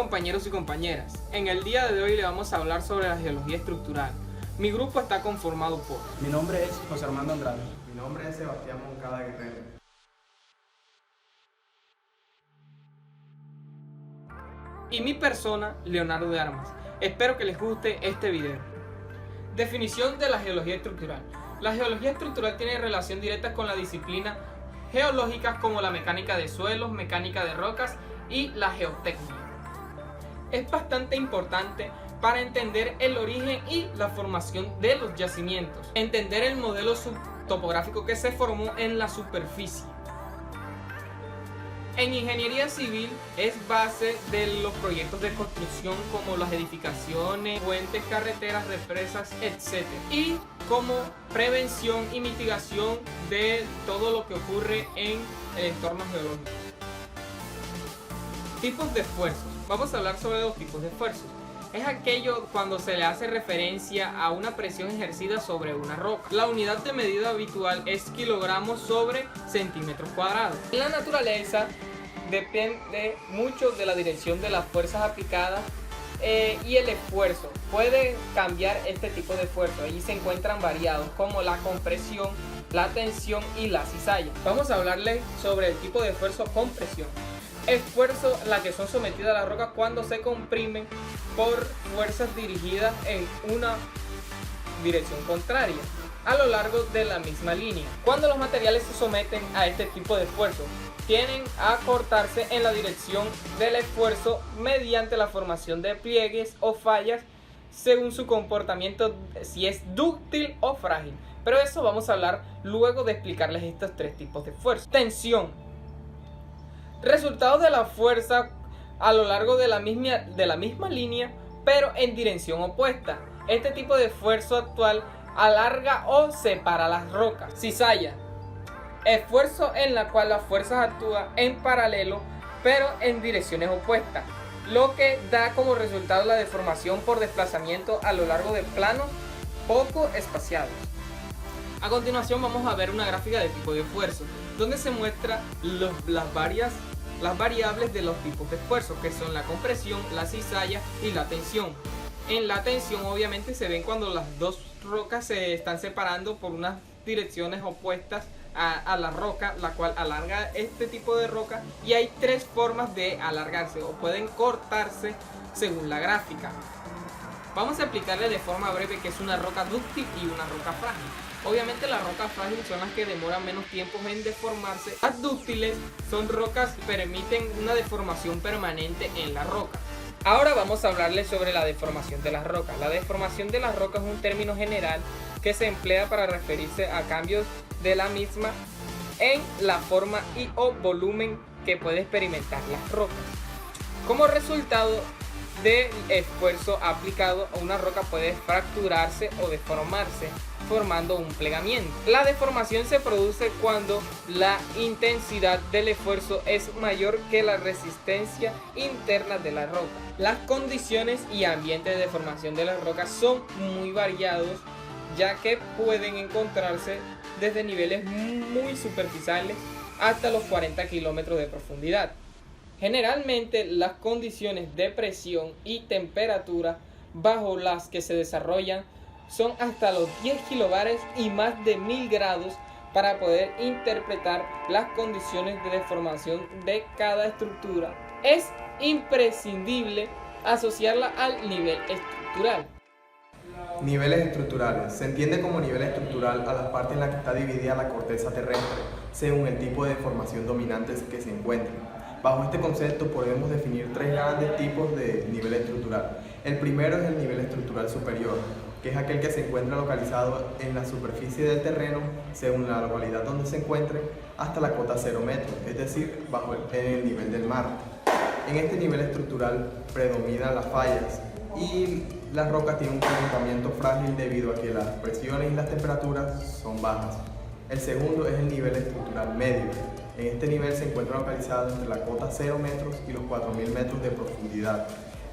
compañeros y compañeras, en el día de hoy le vamos a hablar sobre la geología estructural. Mi grupo está conformado por... Mi nombre es José Armando Andrade. Mi nombre es Sebastián Moncada Guerrero. Y mi persona, Leonardo de Armas. Espero que les guste este video. Definición de la geología estructural. La geología estructural tiene relación directa con la disciplina geológicas como la mecánica de suelos, mecánica de rocas y la geotecnia. Es bastante importante para entender el origen y la formación de los yacimientos, entender el modelo subtopográfico que se formó en la superficie. En ingeniería civil es base de los proyectos de construcción como las edificaciones, puentes, carreteras, represas, etc. Y como prevención y mitigación de todo lo que ocurre en el entorno geológico. Tipos de esfuerzos. Vamos a hablar sobre dos tipos de esfuerzos. Es aquello cuando se le hace referencia a una presión ejercida sobre una roca. La unidad de medida habitual es kilogramos sobre centímetros cuadrados. En la naturaleza depende mucho de la dirección de las fuerzas aplicadas y el esfuerzo. Puede cambiar este tipo de esfuerzo. Allí se encuentran variados como la compresión, la tensión y la cizalla. Vamos a hablarles sobre el tipo de esfuerzo compresión. Esfuerzo la que son sometidas a la roca cuando se comprimen por fuerzas dirigidas en una dirección contraria a lo largo de la misma línea. Cuando los materiales se someten a este tipo de esfuerzo, tienden a cortarse en la dirección del esfuerzo mediante la formación de pliegues o fallas según su comportamiento, si es dúctil o frágil. Pero eso vamos a hablar luego de explicarles estos tres tipos de esfuerzo. Tensión. Resultados de la fuerza a lo largo de la misma línea, pero en dirección opuesta. Este tipo de esfuerzo actual alarga o separa las rocas. Cizalla. Esfuerzo en la cual las fuerzas actúan en paralelo, pero en direcciones opuestas, lo que da como resultado la deformación por desplazamiento a lo largo de planos poco espaciados. A continuación vamos a ver una gráfica de tipo de esfuerzo, donde se muestra las variables de los tipos de esfuerzo, que son la compresión, la cizalla y la tensión. En la tensión obviamente se ven cuando las dos rocas se están separando por unas direcciones opuestas a la roca, la cual alarga este tipo de roca, y hay tres formas de alargarse o pueden cortarse según la gráfica. Vamos a explicarle de forma breve qué es una roca dúctil y una roca frágil. Obviamente las rocas frágiles son las que demoran menos tiempo en deformarse. Las dúctiles son rocas que permiten una deformación permanente en la roca. Ahora vamos a hablarles sobre la deformación de las rocas. La deformación de las rocas es un término general que se emplea para referirse a cambios de la misma en la forma y o volumen que puede experimentar las rocas. Como resultado del esfuerzo aplicado a una roca puede fracturarse o deformarse, formando un plegamiento. La deformación se produce cuando la intensidad del esfuerzo es mayor que la resistencia interna de la roca. Las condiciones y ambientes de deformación de las rocas son muy variados, ya que pueden encontrarse desde niveles muy superficiales hasta los 40 kilómetros de profundidad. Generalmente las condiciones de presión y temperatura bajo las que se desarrollan son hasta los 10 kilobares y más de 1000 grados para poder interpretar las condiciones de deformación de cada estructura. Es imprescindible asociarla al nivel estructural. Niveles estructurales. Se entiende como nivel estructural a las partes en las que está dividida la corteza terrestre, según el tipo de deformación dominante que se encuentre. Bajo este concepto podemos definir tres grandes tipos de nivel estructural. El primero es el nivel estructural superior, que es aquel que se encuentra localizado en la superficie del terreno, según la localidad donde se encuentre, hasta la cota 0 metros, es decir, bajo el nivel del mar. En este nivel estructural predominan las fallas y las rocas tienen un comportamiento frágil debido a que las presiones y las temperaturas son bajas. El segundo es el nivel estructural medio. En este nivel se encuentra localizado entre la cota 0 metros y los 4000 metros de profundidad.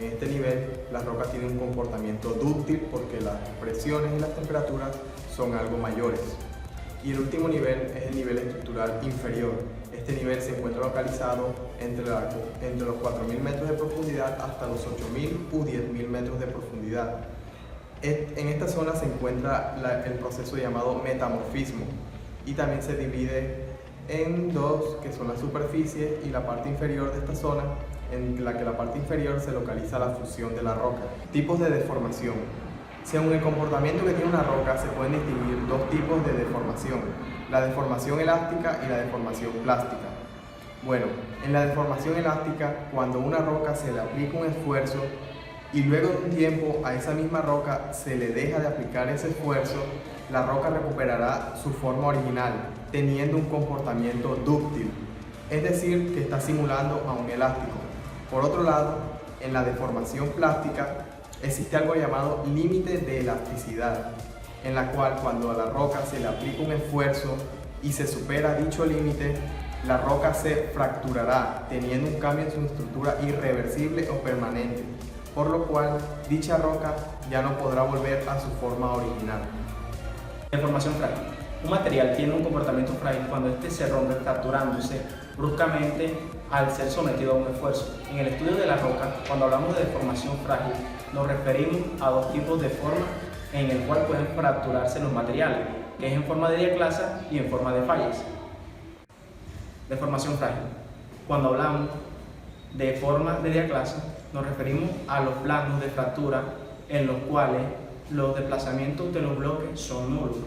En este nivel, las rocas tienen un comportamiento dúctil porque las presiones y las temperaturas son algo mayores. Y el último nivel es el nivel estructural inferior. Este nivel se encuentra localizado entre los 4.000 metros de profundidad hasta los 8.000 u 10.000 metros de profundidad. En esta zona se encuentra el proceso llamado metamorfismo y también se divide en dos, que son la superficie y la parte inferior de esta zona, en la que la parte inferior se localiza la fusión de la roca. Tipos de deformación. Según el comportamiento que tiene una roca, se pueden distinguir dos tipos de deformación: la deformación elástica y la deformación plástica. Bueno, en la deformación elástica, cuando a una roca se le aplica un esfuerzo y luego de un tiempo a esa misma roca se le deja de aplicar ese esfuerzo, la roca recuperará su forma original, teniendo un comportamiento dúctil, es decir, que está simulando a un elástico. Por otro lado, en la deformación plástica existe algo llamado límite de elasticidad, en la cual cuando a la roca se le aplica un esfuerzo y se supera dicho límite, la roca se fracturará, teniendo un cambio en su estructura irreversible o permanente, por lo cual dicha roca ya no podrá volver a su forma original. Deformación frágil. Un material tiene un comportamiento frágil cuando éste se rompe fracturándose bruscamente al ser sometido a un esfuerzo. En el estudio de la roca, cuando hablamos de deformación frágil, nos referimos a dos tipos de forma en el cual pueden fracturarse los materiales, que es en forma de diaclasa y en forma de fallas. Deformación frágil. Cuando hablamos de forma de diaclasa, nos referimos a los planos de fractura en los cuales los desplazamientos de los bloques son nulos,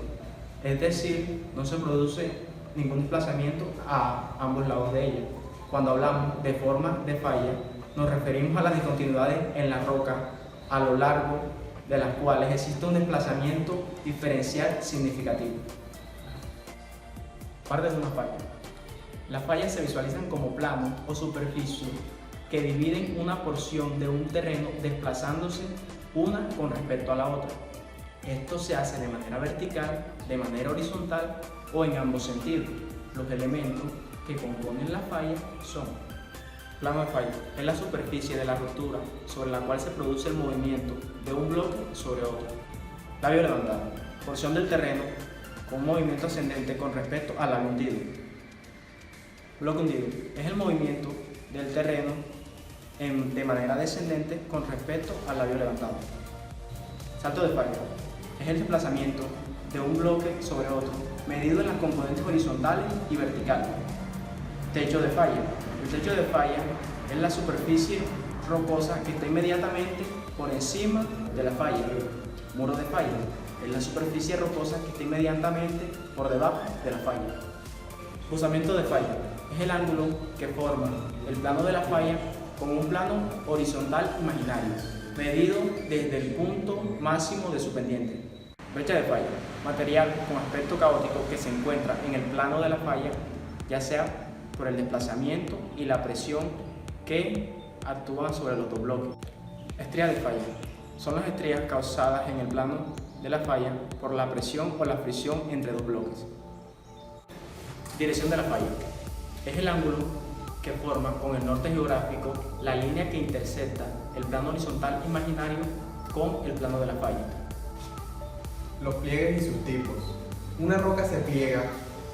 es decir, no se produce ningún desplazamiento a ambos lados de ella. Cuando hablamos de forma de falla, nos referimos a las discontinuidades en la roca a lo largo de las cuales existe un desplazamiento diferencial significativo. Partes de una falla. Las fallas se visualizan como planos o superficies que dividen una porción de un terreno desplazándose una con respecto a la otra. Esto se hace de manera vertical, de manera horizontal o en ambos sentidos. Los elementos que componen la falla son: plano de falla, es la superficie de la ruptura sobre la cual se produce el movimiento de un bloque sobre otro. Labio levantado, porción del terreno con un movimiento ascendente con respecto al labio hundido. Bloque hundido, es el movimiento del terreno de manera descendente con respecto al labio levantado. Salto de falla, es el desplazamiento de un bloque sobre otro, medido en las componentes horizontales y verticales. Techo de falla, el techo de falla es la superficie rocosa que está inmediatamente por encima de la falla. Muro de falla, es la superficie rocosa que está inmediatamente por debajo de la falla. Cruzamiento de falla, es el ángulo que forma el plano de la falla con un plano horizontal imaginario, medido desde el punto máximo de su pendiente. Brecha de falla, material con aspecto caótico que se encuentra en el plano de la falla, ya sea por el desplazamiento y la presión que actúan sobre los dos bloques. Estrías de falla, son las estrías causadas en el plano de la falla por la presión o la fricción entre dos bloques. Dirección de la falla, es el ángulo que forma con el norte geográfico la línea que intersecta el plano horizontal imaginario con el plano de la falla. Los pliegues y sus tipos. Una roca se pliega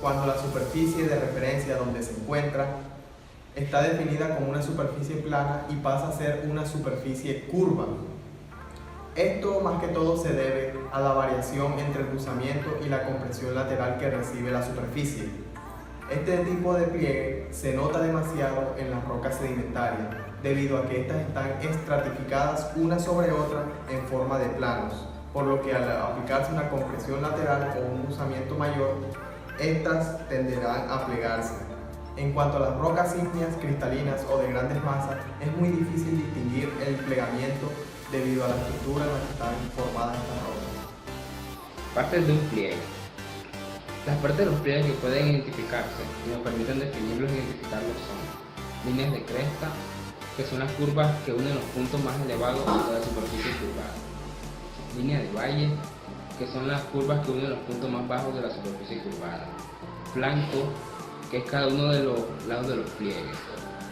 cuando la superficie de referencia donde se encuentra está definida como una superficie plana y pasa a ser una superficie curva. Esto más que todo se debe a la variación entre el cruzamiento y la compresión lateral que recibe la superficie. Este tipo de pliegue se nota demasiado en las rocas sedimentarias, debido a que estas están estratificadas una sobre otra en forma de planos, por lo que al aplicarse una compresión lateral o un cruzamiento mayor, estas tenderán a plegarse. En cuanto a las rocas ígneas, cristalinas o de grandes masas, es muy difícil distinguir el plegamiento debido a la estructura en la que están formadas estas rocas. Partes de un pliegue. Las partes de los pliegues que pueden identificarse y nos permiten definirlos e identificarlos son: líneas de cresta, que son las curvas que unen los puntos más elevados de la superficie curvada; línea de valle, que son las curvas que unen los puntos más bajos de la superficie curvada; flanco, que es cada uno de los lados de los pliegues;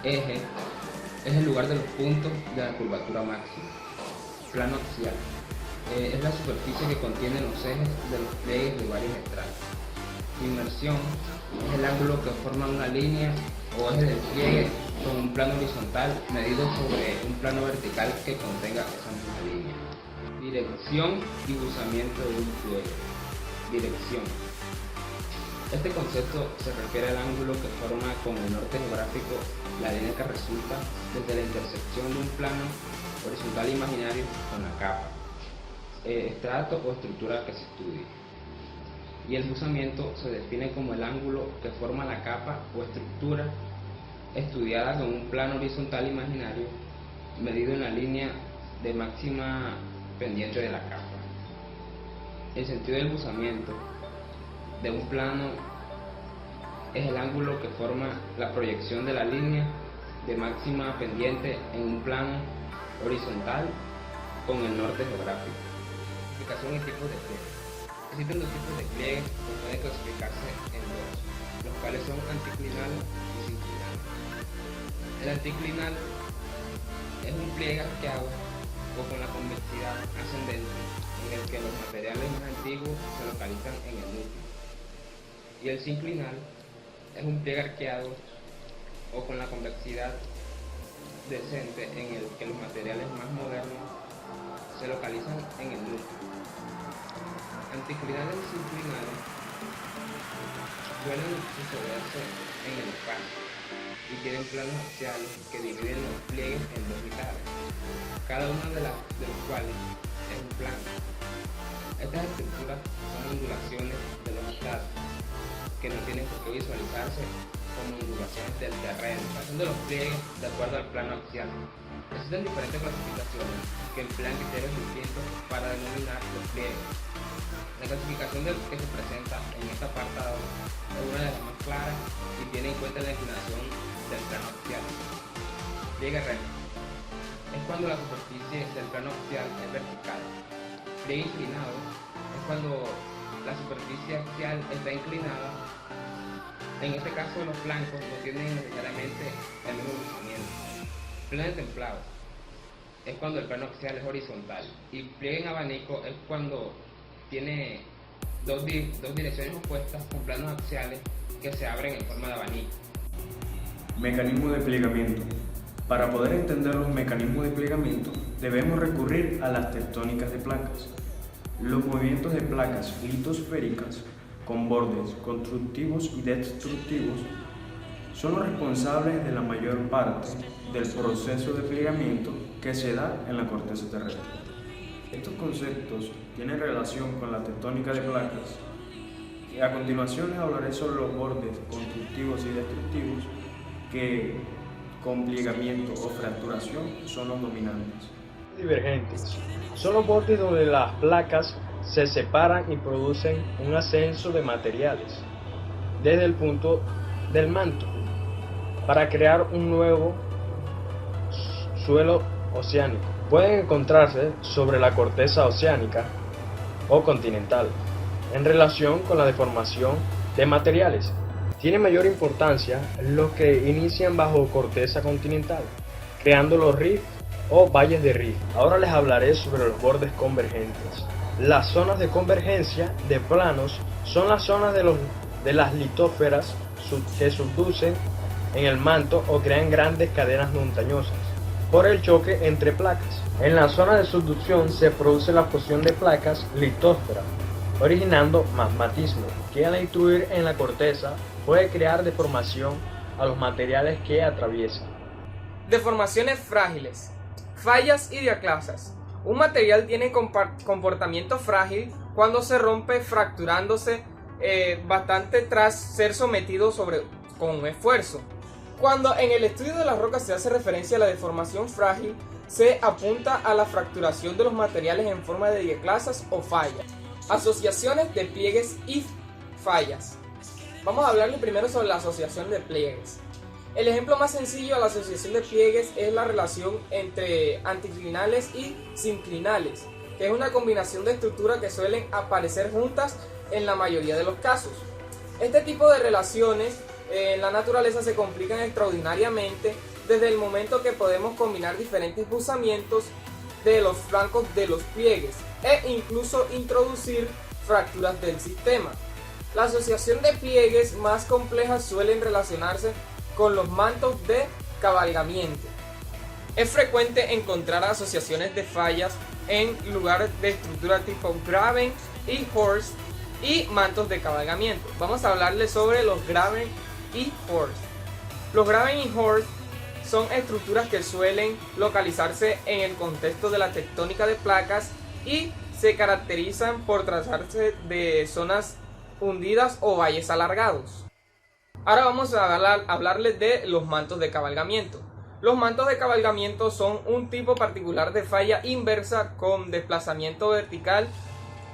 eje, es el lugar de los puntos de la curvatura máxima; plano axial, es la superficie que contiene los ejes de los pliegues de varios estratos; Inmersión es el ángulo que forma una línea o eje del pliegue con un plano horizontal medido sobre un plano vertical que contenga esa misma línea. Dirección y buzamiento de un pliegue. Dirección. Este concepto se refiere al ángulo que forma con el norte geográfico la línea que resulta desde la intersección de un plano horizontal imaginario con la capa, estrato o estructura que se estudie. Y el buzamiento se define como el ángulo que forma la capa o estructura estudiada con un plano horizontal imaginario medido en la línea de máxima pendiente de la capa. El sentido del buzamiento de un plano es el ángulo que forma la proyección de la línea de máxima pendiente en un plano horizontal con el norte geográfico. Clasificación y tipos de pliegue. Existen dos tipos de pliegue que pueden clasificarse en dos, los cuales son anticlinal y sinclinal. El anticlinal es un pliegue arqueado o con la convexidad ascendente en el que los materiales más antiguos se localizan en el núcleo. Y el sinclinal es un pliegue arqueado o con la convexidad descendente en el que los materiales más modernos se localizan en el núcleo. Anticlinales y sinclinales suelen sucederse en el espacio y tienen planos axiales que dividen los pliegues en dos mitades, cada una de los cuales es un plano. Estas estructuras son ondulaciones de los estados que no tienen por qué visualizarse como ondulaciones del terreno, haciendo los pliegues de acuerdo al plano axial. Existen diferentes clasificaciones que emplean criterios distintos para denominar los pliegues. La clasificación que se presenta en esta apartado es una de las más claras y tiene en cuenta la inclinación del plano axial. Pliegue recto es cuando la superficie del plano axial es vertical. Pliegue inclinado es cuando la superficie axial está inclinada. En este caso los flancos no tienen necesariamente el mismo buzamiento. Pliegue templado es cuando el plano axial es horizontal y pliegue en abanico es cuando tiene dos direcciones opuestas con planos axiales que se abren en forma de abanico. Mecanismo de plegamiento. Para poder entender los mecanismos de plegamiento debemos recurrir a las tectónicas de placas. Los movimientos de placas litosféricas con bordes constructivos y destructivos son los responsables de la mayor parte del proceso de plegamiento que se da en la corteza terrestre. Estos conceptos tienen relación con la tectónica de placas y a continuación les hablaré sobre los bordes constructivos y destructivos que con plegamiento o fracturación son los dominantes. Divergentes son los bordes donde las placas se separan y producen un ascenso de materiales desde el punto del manto para crear un nuevo suelo oceánico. Pueden encontrarse sobre la corteza oceánica o continental en relación con la deformación de materiales. Tiene mayor importancia los que inician bajo corteza continental, creando los rifts o valles de rift. Ahora les hablaré sobre los bordes convergentes. Las zonas de convergencia de planos son las zonas de las litósferas que subducen en el manto o crean grandes cadenas montañosas por el choque entre placas. En la zona de subducción se produce la fusión de placas litósferas, originando magmatismo, que al intruir en la corteza puede crear deformación a los materiales que atraviesan. Deformaciones frágiles, fallas y diaclasas. Un material tiene comportamiento frágil cuando se rompe fracturándose bastante tras ser sometido con un esfuerzo. Cuando en el estudio de las rocas se hace referencia a la deformación frágil, se apunta a la fracturación de los materiales en forma de diaclasas o fallas. Asociaciones de pliegues y fallas. Vamos a hablarle primero sobre la asociación de pliegues. El ejemplo más sencillo de la asociación de pliegues es la relación entre anticlinales y sinclinales, que es una combinación de estructuras que suelen aparecer juntas en la mayoría de los casos. Este tipo de relaciones en la naturaleza se complican extraordinariamente desde el momento que podemos combinar diferentes buzamientos de los flancos de los pliegues e incluso introducir fracturas del sistema. La asociación de pliegues más complejas suelen relacionarse con los mantos de cabalgamiento. Es frecuente encontrar asociaciones de fallas en lugar de estructura tipo graben y horst y mantos de cabalgamiento. Vamos a hablarles sobre los graben y horst. Los graben y horst son estructuras que suelen localizarse en el contexto de la tectónica de placas y se caracterizan por tratarse de zonas hundidas o valles alargados. Ahora vamos a hablarles de los mantos de cabalgamiento. Los mantos de cabalgamiento son un tipo particular de falla inversa con desplazamiento vertical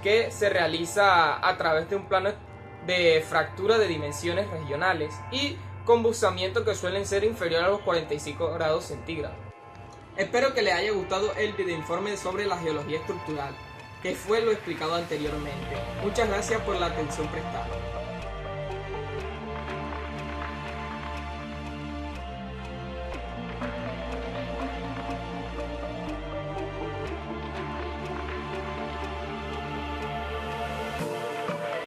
que se realiza a través de un plano de fractura de dimensiones regionales y con buzamiento que suelen ser inferior a los 45 grados centígrados. Espero que les haya gustado el videoinforme sobre la geología estructural, que fue lo explicado anteriormente. Muchas gracias por la atención prestada.